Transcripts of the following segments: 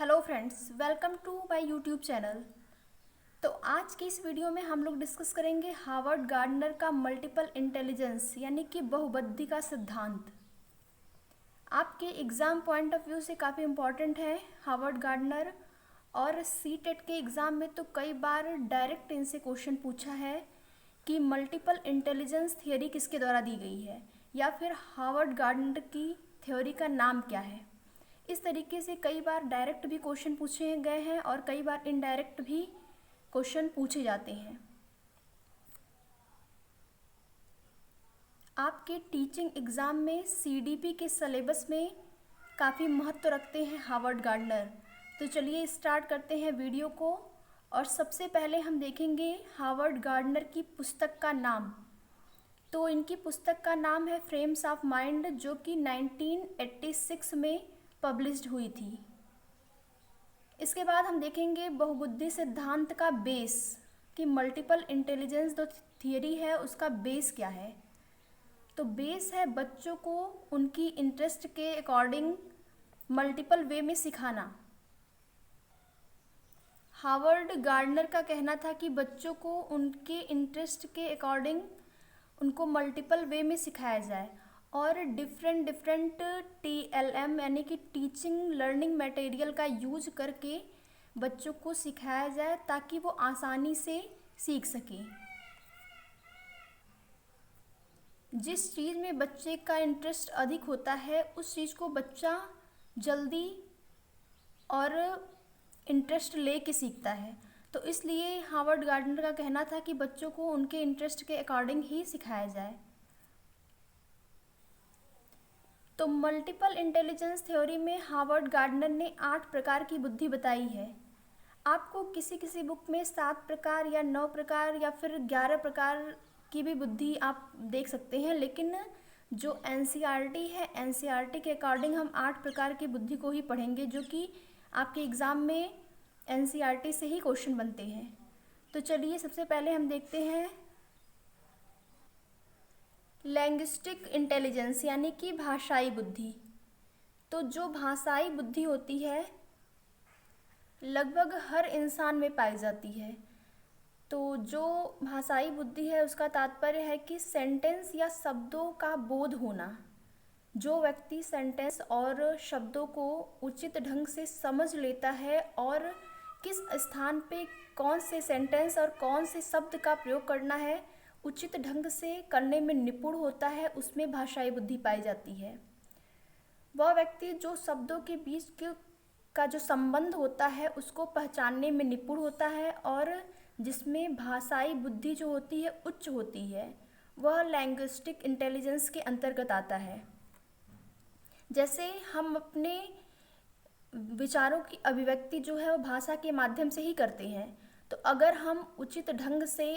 Hello friends, welcome to my YouTube channel. तो आज की इस वीडियो में हम लोग डिस्कस करेंगे हार्वर्ड गार्डनर का मल्टीपल इंटेलिजेंस यानी कि बहुबुद्धि का सिद्धांत। आपके एग्ज़ाम पॉइंट ऑफ व्यू से काफ़ी इम्पॉर्टेंट है हार्वर्ड गार्डनर। और सीटेट के एग्ज़ाम में तो कई बार डायरेक्ट इनसे क्वेश्चन पूछा है कि मल्टीपल इंटेलिजेंस थियोरी किसके द्वारा दी गई है या फिर हार्वर्ड गार्डनर की थ्योरी का नाम क्या है। इस तरीके से कई बार डायरेक्ट भी क्वेश्चन पूछे गए हैं और कई बार इनडायरेक्ट भी क्वेश्चन पूछे जाते हैं। आपके टीचिंग एग्ज़ाम में सीडीपी के सिलेबस में काफ़ी महत्व रखते हैं हार्वर्ड गार्डनर। तो चलिए स्टार्ट करते हैं वीडियो को। और सबसे पहले हम देखेंगे हार्वर्ड गार्डनर की पुस्तक का नाम। तो इनकी पुस्तक का नाम है फ्रेम्स ऑफ माइंड, जो कि 1986 में पब्लिश्ड हुई थी। इसके बाद हम देखेंगे बहुबुद्धि सिद्धांत का बेस कि मल्टीपल इंटेलिजेंस जो थियरी है उसका बेस क्या है। तो बेस है बच्चों को उनकी इंटरेस्ट के अकॉर्डिंग मल्टीपल वे में सिखाना। हार्वर्ड गार्डनर का कहना था कि बच्चों को उनके इंटरेस्ट के अकॉर्डिंग उनको मल्टीपल वे में सिखाया जाए और डिफरेंट TLM यानी कि टीचिंग लर्निंग मटेरियल का यूज करके बच्चों को सिखाया जाए ताकि वो आसानी से सीख सकें। जिस चीज़ में बच्चे का इंटरेस्ट अधिक होता है उस चीज़ को बच्चा जल्दी और इंटरेस्ट ले के सीखता है। तो इसलिए हार्वर्ड गार्डनर का कहना था कि बच्चों को उनके इंटरेस्ट के अकॉर्डिंग ही सिखाया जाए। तो मल्टीपल इंटेलिजेंस थ्योरी में हार्वर्ड गार्डनर ने 8 प्रकार की बुद्धि बताई है। आपको किसी किसी बुक में 7 प्रकार या 9 प्रकार या फिर 11 प्रकार की भी बुद्धि आप देख सकते हैं, लेकिन जो NCERT है NCERT के अकॉर्डिंग हम 8 प्रकार की बुद्धि को ही पढ़ेंगे, जो कि आपके एग्ज़ाम में NCERT से ही क्वेश्चन बनते हैं। तो चलिए सबसे पहले हम देखते हैं लैंग्विस्टिक इंटेलिजेंस यानी कि भाषाई बुद्धि। तो जो भाषाई बुद्धि होती है लगभग हर इंसान में पाई जाती है। तो जो भाषाई बुद्धि है उसका तात्पर्य है कि सेंटेंस या शब्दों का बोध होना। जो व्यक्ति सेंटेंस और शब्दों को उचित ढंग से समझ लेता है और किस स्थान पे कौन से सेंटेंस और कौन से शब्द का प्रयोग करना है उचित ढंग से करने में निपुण होता है, उसमें भाषाई बुद्धि पाई जाती है। वह व्यक्ति जो शब्दों के बीच का जो संबंध होता है उसको पहचानने में निपुण होता है और जिसमें भाषाई बुद्धि जो होती है उच्च होती है, वह लैंग्विस्टिक इंटेलिजेंस के अंतर्गत आता है। जैसे हम अपने विचारों की अभिव्यक्ति जो है वो भाषा के माध्यम से ही करते हैं। तो अगर हम उचित ढंग से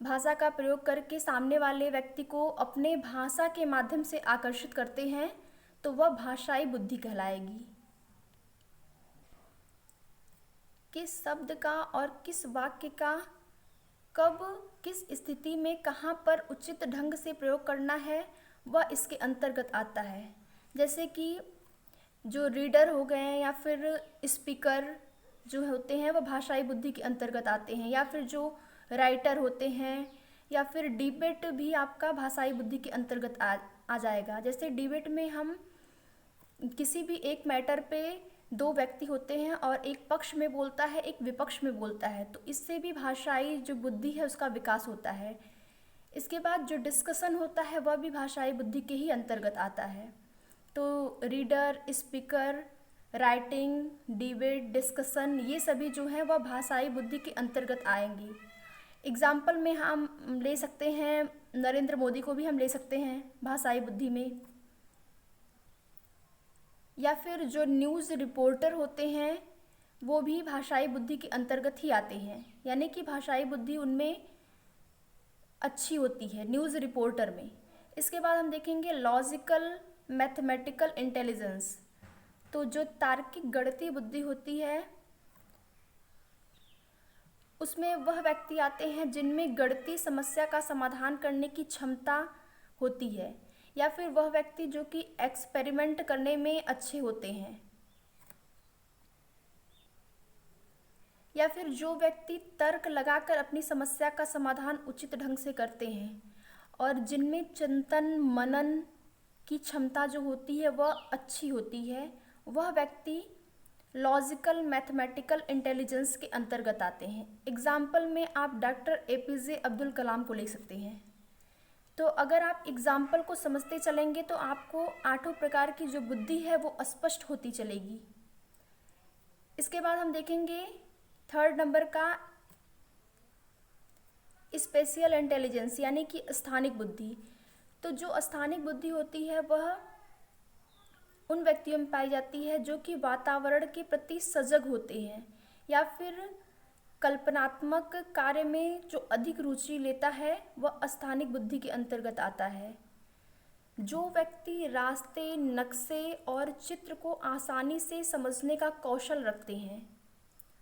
भाषा का प्रयोग करके सामने वाले व्यक्ति को अपने भाषा के माध्यम से आकर्षित करते हैं तो वह भाषाई बुद्धि कहलाएगी। किस शब्द का और किस वाक्य का कब किस स्थिति में कहाँ पर उचित ढंग से प्रयोग करना है वह इसके अंतर्गत आता है। जैसे कि जो रीडर हो गए या फिर स्पीकर जो होते हैं वह भाषाई बुद्धि के अंतर्गत आते हैं, या फिर जो राइटर होते हैं, या फिर डिबेट भी आपका भाषाई बुद्धि के अंतर्गत आ जाएगा। जैसे डिबेट में हम किसी भी एक मैटर पे 2 व्यक्ति होते हैं और एक पक्ष में बोलता है एक विपक्ष में बोलता है, तो इससे भी भाषाई जो बुद्धि है उसका विकास होता है। इसके बाद जो डिस्कशन होता है वह भी भाषाई बुद्धि के ही अंतर्गत आता है। तो reader, speaker, writing, debate, discussion ये सभी जो हैं वह भाषाई बुद्धि के अंतर्गत आएंगी। एग्जाम्पल में हम ले सकते हैं नरेंद्र मोदी को भी हम ले सकते हैं भाषाई बुद्धि में, या फिर जो न्यूज़ रिपोर्टर होते हैं वो भी भाषाई बुद्धि के अंतर्गत ही आते हैं, यानी कि भाषाई बुद्धि उनमें अच्छी होती है न्यूज़ रिपोर्टर में। इसके बाद हम देखेंगे लॉजिकल मैथमेटिकल इंटेलिजेंस। तो जो तार्किक गणितीय बुद्धि होती है उसमें वह व्यक्ति आते हैं जिनमें गणितीय समस्या का समाधान करने की क्षमता होती है, या फिर वह व्यक्ति जो कि एक्सपेरिमेंट करने में अच्छे होते हैं। या फिर जो व्यक्ति तर्क लगाकर अपनी समस्या का समाधान उचित ढंग से करते हैं और जिनमें चिंतन मनन की क्षमता जो होती है वह अच्छी होती है, वह व्यक्ति लॉजिकल मैथमेटिकल इंटेलिजेंस के अंतर्गत आते हैं। एग्जाम्पल में आप डॉक्टर एपीजे अब्दुल कलाम को ले सकते हैं। तो अगर आप एग्जाम्पल को समझते चलेंगे तो आपको 8 प्रकार की जो बुद्धि है वो स्पष्ट होती चलेगी। इसके बाद हम देखेंगे 3rd नंबर का स्पेशियल इंटेलिजेंस यानी कि स्थानिक बुद्धि। तो जो स्थानिक बुद्धि होती है वह उन व्यक्तियों में पाई जाती है जो कि वातावरण के प्रति सजग होते हैं या फिर कल्पनात्मक कार्य में जो अधिक रुचि लेता है वह स्थानिक बुद्धि के अंतर्गत आता है। जो व्यक्ति रास्ते, नक्शे और चित्र को आसानी से समझने का कौशल रखते हैं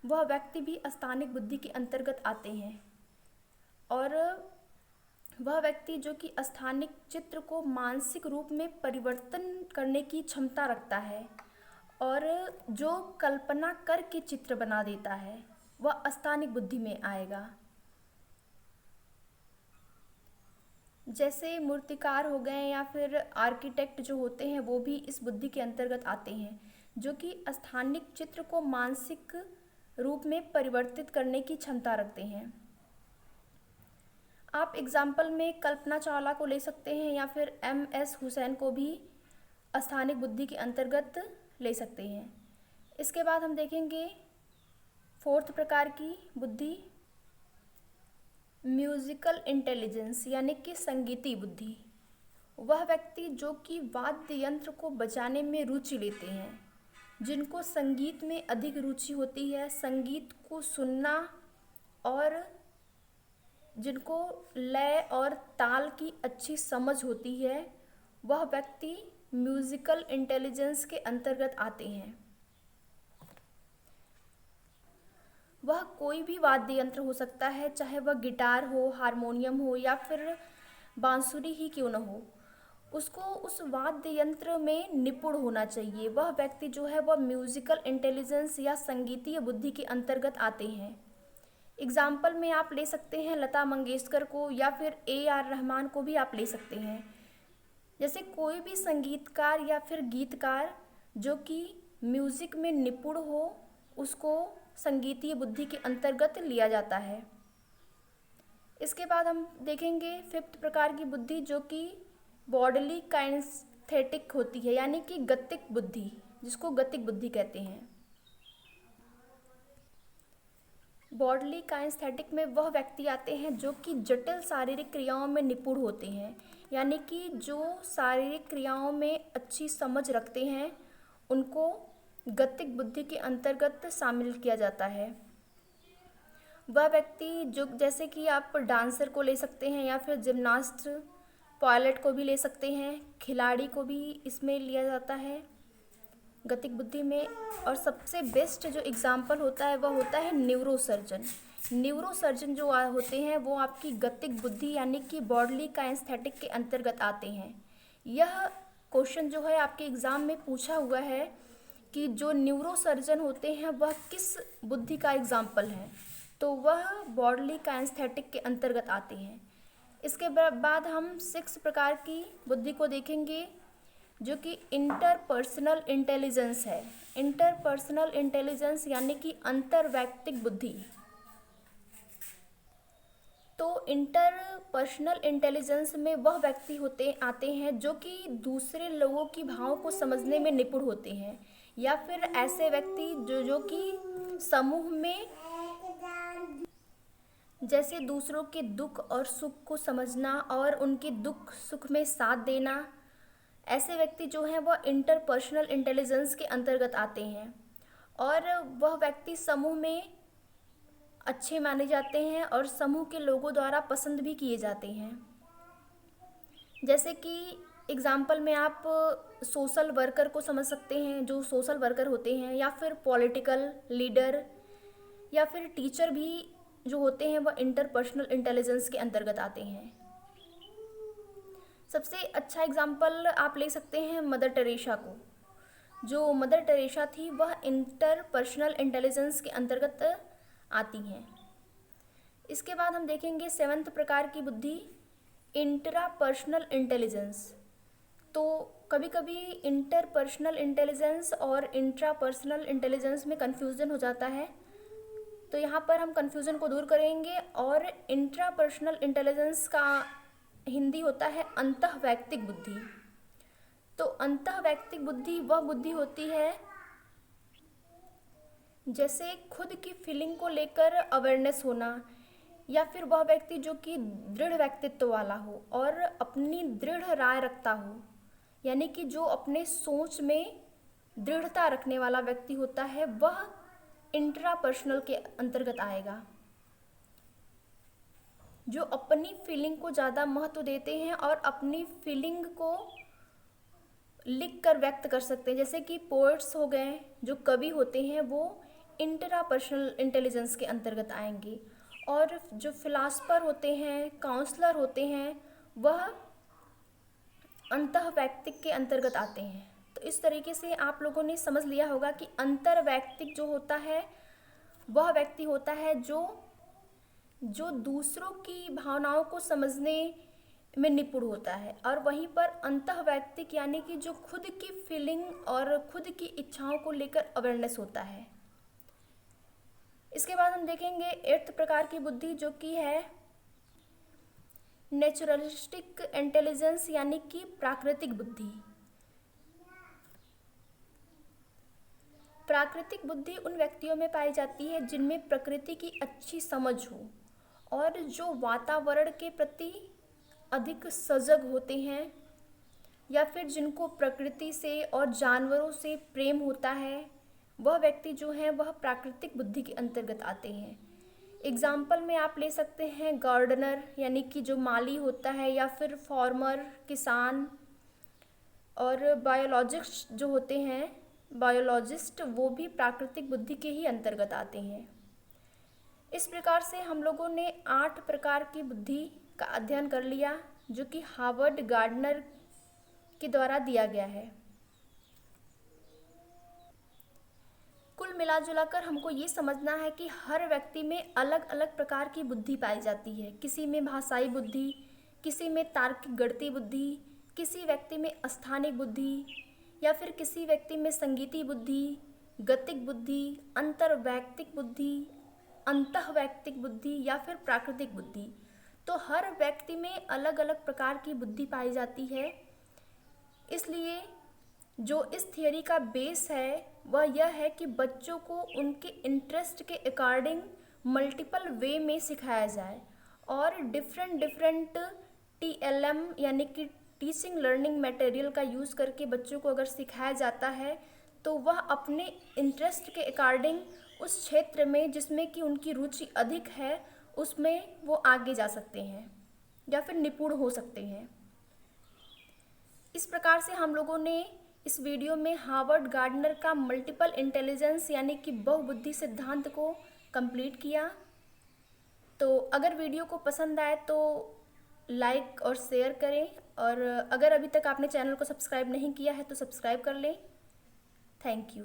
वह व्यक्ति भी स्थानिक बुद्धि के अंतर्गत आते हैं। और वह व्यक्ति जो कि स्थानिक चित्र को मानसिक रूप में परिवर्तन करने की क्षमता रखता है और जो कल्पना करके चित्र बना देता है वह स्थानिक बुद्धि में आएगा। जैसे मूर्तिकार हो गए या फिर आर्किटेक्ट जो होते हैं वो भी इस बुद्धि के अंतर्गत आते हैं, जो कि स्थानिक चित्र को मानसिक रूप में परिवर्तित करने की क्षमता रखते हैं। आप एग्जाम्पल में कल्पना चावला को ले सकते हैं या फिर MS हुसैन को भी स्थानिक बुद्धि के अंतर्गत ले सकते हैं। इसके बाद हम देखेंगे 4th प्रकार की बुद्धि म्यूजिकल इंटेलिजेंस यानी कि संगीतीय बुद्धि। वह व्यक्ति जो कि वाद्य यंत्र को बजाने में रुचि लेते हैं, जिनको संगीत में अधिक रुचि होती है, संगीत को सुनना और जिनको लय और ताल की अच्छी समझ होती है, वह व्यक्ति म्यूजिकल इंटेलिजेंस के अंतर्गत आते हैं। वह कोई भी वाद्य यंत्र हो सकता है, चाहे वह गिटार हो, हारमोनियम हो या फिर बांसुरी ही क्यों न हो, उसको उस वाद्य यंत्र में निपुण होना चाहिए। वह व्यक्ति जो है वह म्यूजिकल इंटेलिजेंस या संगीतीय बुद्धि के अंतर्गत आते हैं। एग्जाम्पल में आप ले सकते हैं लता मंगेशकर को या फिर AR रहमान को भी आप ले सकते हैं। जैसे कोई भी संगीतकार या फिर गीतकार जो कि म्यूज़िक में निपुण हो उसको संगीतीय बुद्धि के अंतर्गत लिया जाता है। इसके बाद हम देखेंगे 5th प्रकार की बुद्धि जो कि बॉडली काइनेस्थेटिक होती है यानी कि गतिक बुद्धि, जिसको गतिक बुद्धि कहते हैं। बॉडली काइनेस्थेटिक में वह व्यक्ति आते हैं जो कि जटिल शारीरिक क्रियाओं में निपुण होते हैं, यानी कि जो शारीरिक क्रियाओं में अच्छी समझ रखते हैं उनको गतिक बुद्धि के अंतर्गत शामिल किया जाता है। वह व्यक्ति जो जैसे कि आप डांसर को ले सकते हैं या फिर जिम्नास्ट, पायलट को भी ले सकते हैं, खिलाड़ी को भी इसमें लिया जाता है गतिक बुद्धि में। और सबसे बेस्ट जो एग्जाम्पल होता है वह होता है न्यूरोसर्जन। न्यूरोसर्जन जो होते हैं वो आपकी गतिक बुद्धि यानी कि बॉडली काइनेस्थेटिक के अंतर्गत आते हैं। यह क्वेश्चन जो है आपके एग्ज़ाम में पूछा हुआ है कि जो न्यूरोसर्जन होते हैं वह किस बुद्धि का एग्जाम्पल है, तो वह बॉडली काइनेस्थेटिक के अंतर्गत आते हैं। इसके बाद हम 6 प्रकार की बुद्धि को देखेंगे जो कि इंटरपर्सनल इंटेलिजेंस है। इंटरपर्सनल इंटेलिजेंस यानी कि अंतर्वैयक्तिक बुद्धि। तो इंटरपर्सनल इंटेलिजेंस में वह व्यक्ति आते हैं जो कि दूसरे लोगों की भावों को समझने में निपुण होते हैं, या फिर ऐसे व्यक्ति जो कि समूह में जैसे दूसरों के दुख और सुख को समझना और उनके दुख सुख में साथ देना, ऐसे व्यक्ति जो हैं वह इंटरपर्सनल इंटेलिजेंस के अंतर्गत आते हैं। और वह व्यक्ति समूह में अच्छे माने जाते हैं और समूह के लोगों द्वारा पसंद भी किए जाते हैं। जैसे कि एग्जाम्पल में आप सोशल वर्कर को समझ सकते हैं, जो सोशल वर्कर होते हैं, या फिर पॉलिटिकल लीडर या फिर टीचर भी जो होते हैं वह इंटरपर्सनल इंटेलिजेंस के अंतर्गत आते हैं। सबसे अच्छा एग्जाम्पल आप ले सकते हैं मदर टेरेसा को। जो मदर टेरेसा थी वह इंटरपर्सनल इंटेलिजेंस के अंतर्गत आती हैं। इसके बाद हम देखेंगे 7th प्रकार की बुद्धि, इंट्रापर्सनल इंटेलिजेंस। तो कभी कभी इंटरपर्सनल इंटेलिजेंस और इंट्रापर्सनल इंटेलिजेंस में कन्फ्यूज़न हो जाता है, तो यहाँ पर हम कन्फ्यूज़न को दूर करेंगे। और इंट्रापर्सनल इंटेलिजेंस का हिंदी होता है अंतःवैयक्तिक बुद्धि। तो अंतःवैयक्तिक बुद्धि वह बुद्धि होती है जैसे खुद की फीलिंग को लेकर अवेयरनेस होना, या फिर वह व्यक्ति जो कि दृढ़ व्यक्तित्व वाला हो और अपनी दृढ़ राय रखता हो, यानी कि जो अपने सोच में दृढ़ता रखने वाला व्यक्ति होता है, वह इंट्रापर्सनल के अंतर्गत आएगा। जो अपनी फीलिंग को ज़्यादा महत्व देते हैं और अपनी फीलिंग को लिख कर व्यक्त कर सकते हैं, जैसे कि पोएट्स हो गए, जो कवि होते हैं, वो इंट्रापर्सनल इंटेलिजेंस के अंतर्गत आएंगे। और जो फिलासफर होते हैं, काउंसलर होते हैं, वह अंतःवैयक्तिक के अंतर्गत आते हैं। तो इस तरीके से आप लोगों ने समझ लिया होगा कि अंतर्वैयक्तिक जो होता है वह व्यक्ति होता है जो दूसरों की भावनाओं को समझने में निपुण होता है, और वहीं पर अंतःवैयक्तिक यानी कि जो खुद की फीलिंग और खुद की इच्छाओं को लेकर अवेयरनेस होता है। इसके बाद हम देखेंगे 8th प्रकार की बुद्धि, जो कि है नेचुरलिस्टिक इंटेलिजेंस यानी कि प्राकृतिक बुद्धि। प्राकृतिक बुद्धि उन व्यक्तियों में पाई जाती है जिनमें प्रकृति की अच्छी समझ हो और जो वातावरण के प्रति अधिक सजग होते हैं, या फिर जिनको प्रकृति से और जानवरों से प्रेम होता है, वह व्यक्ति जो हैं वह प्राकृतिक बुद्धि के अंतर्गत आते हैं। एग्जाम्पल में आप ले सकते हैं गार्डनर यानी कि जो माली होता है, या फिर फार्मर किसान, और बायोलॉजिस्ट जो होते हैं बायोलॉजिस्ट, वो भी प्राकृतिक बुद्धि के ही अंतर्गत आते हैं। इस प्रकार से हम लोगों ने 8 प्रकार की बुद्धि का अध्ययन कर लिया, जो कि हार्वर्ड गार्डनर के द्वारा दिया गया है। कुल मिला जुला कर हमको ये समझना है कि हर व्यक्ति में अलग अलग प्रकार की बुद्धि पाई जाती है। किसी में भाषाई बुद्धि, किसी में तार्किक गणितीय बुद्धि, किसी व्यक्ति में स्थानिक बुद्धि, या फिर किसी व्यक्ति में संगीतीय बुद्धि, गतिक बुद्धि, अंतर्वैयक्तिक बुद्धि, अंतःवैयक्तिक बुद्धि, या फिर प्राकृतिक बुद्धि। तो हर व्यक्ति में अलग अलग प्रकार की बुद्धि पाई जाती है। इसलिए जो इस थियरी का बेस है वह यह है कि बच्चों को उनके इंटरेस्ट के अकॉर्डिंग मल्टीपल वे में सिखाया जाए, और डिफरेंट TLM यानी कि टीचिंग लर्निंग मटेरियल का यूज़ करके बच्चों को अगर सिखाया जाता है, तो वह अपने इंटरेस्ट के अकॉर्डिंग उस क्षेत्र में जिसमें कि उनकी रुचि अधिक है, उसमें वो आगे जा सकते हैं या फिर निपुण हो सकते हैं। इस प्रकार से हम लोगों ने इस वीडियो में हार्वर्ड गार्डनर का मल्टीपल इंटेलिजेंस यानी कि बहुबुद्धि सिद्धांत को कंप्लीट किया। तो अगर वीडियो को पसंद आए तो लाइक और शेयर करें, और अगर अभी तक आपने चैनल को सब्सक्राइब नहीं किया है तो सब्सक्राइब कर लें। Thank you.